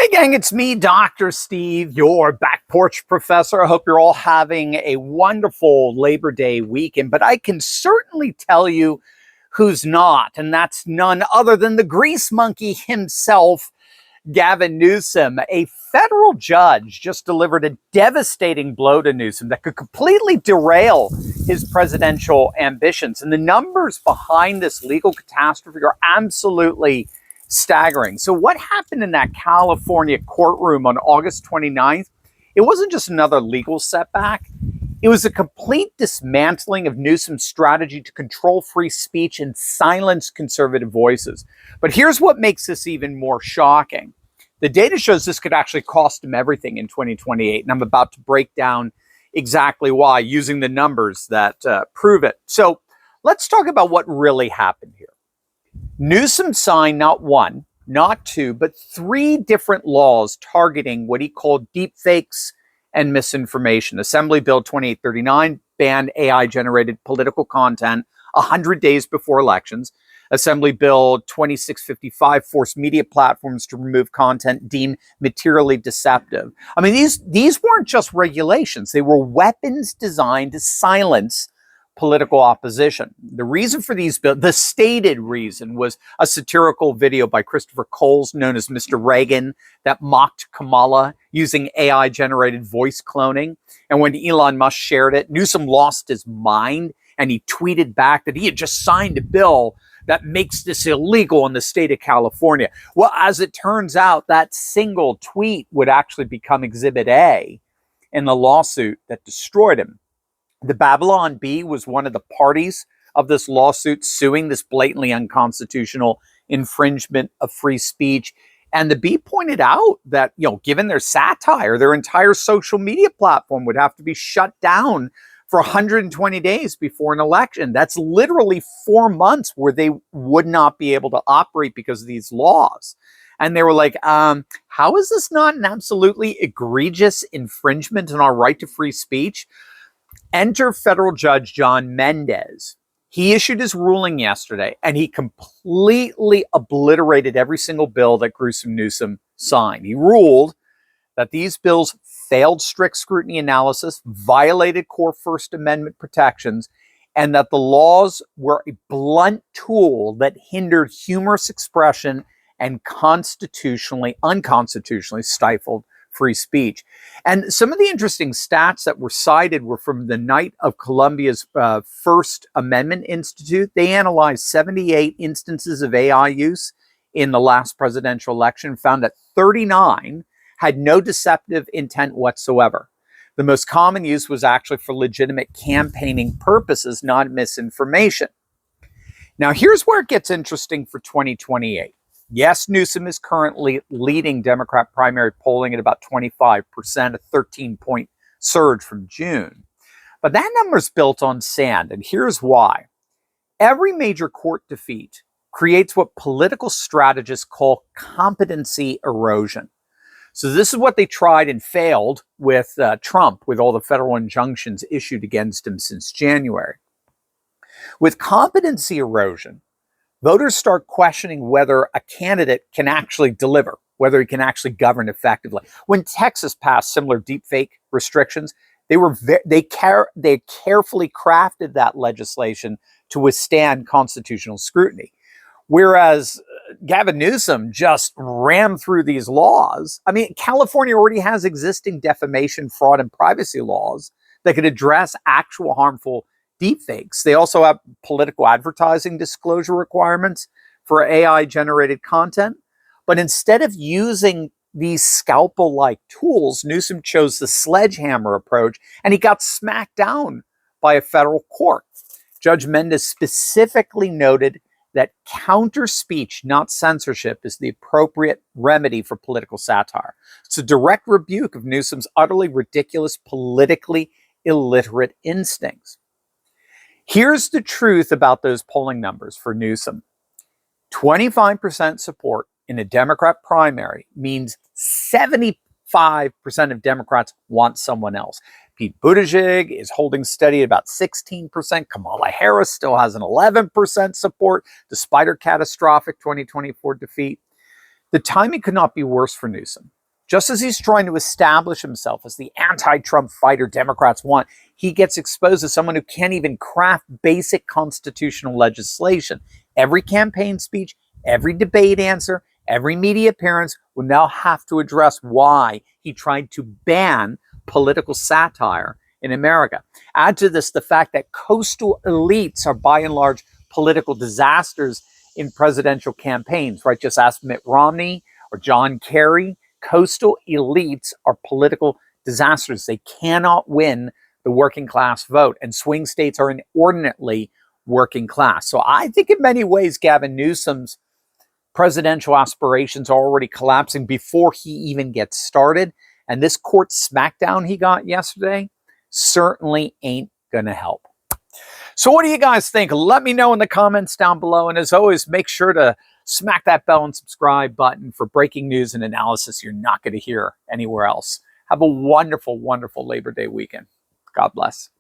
Hey gang, it's me, Dr. Steve, your back porch professor. I hope you're all having a wonderful Labor Day weekend, but I can certainly tell you who's not, and that's none other than the grease monkey himself, Gavin Newsom. A federal judge just delivered a devastating blow to Newsom that could completely derail his presidential ambitions. And the numbers behind this legal catastrophe are absolutely staggering. So what happened in that California courtroom on August 29th? It wasn't just another legal setback. It was a complete dismantling of Newsom's strategy to control free speech and silence conservative voices. But here's what makes this even more shocking. The data shows this could actually cost him everything in 2028, and I'm about to break down exactly why using the numbers that prove it. So let's talk about what really happened here. Newsom signed not one, not two, but three different laws targeting what he called deepfakes and misinformation. Assembly Bill 2839 banned AI-generated political content 100 days before elections. Assembly Bill 2655 forced media platforms to remove content deemed materially deceptive. I mean, these weren't just regulations. They were weapons designed to silence political opposition. The reason for these bills, the stated reason, was a satirical video by Christopher Coles known as Mr. Reagan that mocked Kamala using AI-generated voice cloning. And when Elon Musk shared it, Newsom lost his mind and he tweeted back that he had just signed a bill that makes this illegal in the state of California. Well, as it turns out, that single tweet would actually become Exhibit A in the lawsuit that destroyed him. The Babylon Bee was one of the parties of this lawsuit suing this blatantly unconstitutional infringement of free speech. And the Bee pointed out that, given their satire, their entire social media platform would have to be shut down for 120 days before an election. That's literally 4 months where they would not be able to operate because of these laws. And they were like, how is this not an absolutely egregious infringement on our right to free speech? Enter federal judge John Mendez. He issued his ruling yesterday, and he completely obliterated every single bill that Newsom signed. He ruled that these bills failed strict scrutiny analysis, violated core First Amendment protections, and that the laws were a blunt tool that hindered humorous expression and unconstitutionally stifled free speech. And some of the interesting stats that were cited were from the Knight of Columbia's First Amendment Institute. They analyzed 78 instances of AI use in the last presidential election, found that 39 had no deceptive intent whatsoever. The most common use was actually for legitimate campaigning purposes, not misinformation. Now, here's where it gets interesting for 2028. Yes, Newsom is currently leading Democrat primary polling at about 25%, a 13-point surge from June. But that number is built on sand, and here's why. Every major court defeat creates what political strategists call competency erosion. So this is what they tried and failed with Trump, with all the federal injunctions issued against him since January. With competency erosion, voters start questioning whether a candidate can actually deliver, whether he can actually govern effectively. When Texas passed similar deepfake restrictions, they carefully crafted that legislation to withstand constitutional scrutiny. Whereas Gavin Newsom just rammed through these laws. I mean, California already has existing defamation, fraud, and privacy laws that could address actual harmful deepfakes. They also have political advertising disclosure requirements for AI-generated content. But instead of using these scalpel-like tools, Newsom chose the sledgehammer approach, and he got smacked down by a federal court. Judge Mendez specifically noted that counter speech, not censorship, is the appropriate remedy for political satire. It's a direct rebuke of Newsom's utterly ridiculous, politically illiterate instincts. Here's the truth about those polling numbers for Newsom. 25% support in a Democrat primary means 75% of Democrats want someone else. Pete Buttigieg is holding steady at about 16%. Kamala Harris still has an 11% support despite her catastrophic 2024 defeat. The timing could not be worse for Newsom. Just as he's trying to establish himself as the anti-Trump fighter Democrats want, he gets exposed as someone who can't even craft basic constitutional legislation. Every campaign speech, every debate answer, every media appearance will now have to address why he tried to ban political satire in America. Add to this the fact that coastal elites are by and large political disasters in presidential campaigns, right? Just ask Mitt Romney or John Kerry. Coastal elites are political disasters. They cannot win the working class vote, and swing states are inordinately working class. So I think in many ways, Gavin Newsom's presidential aspirations are already collapsing before he even gets started. And this court smackdown he got yesterday certainly ain't going to help. So what do you guys think? Let me know in the comments down below. And as always, make sure to smack that bell and subscribe button for breaking news and analysis you're not going to hear anywhere else. Have a wonderful, wonderful Labor Day weekend. God bless.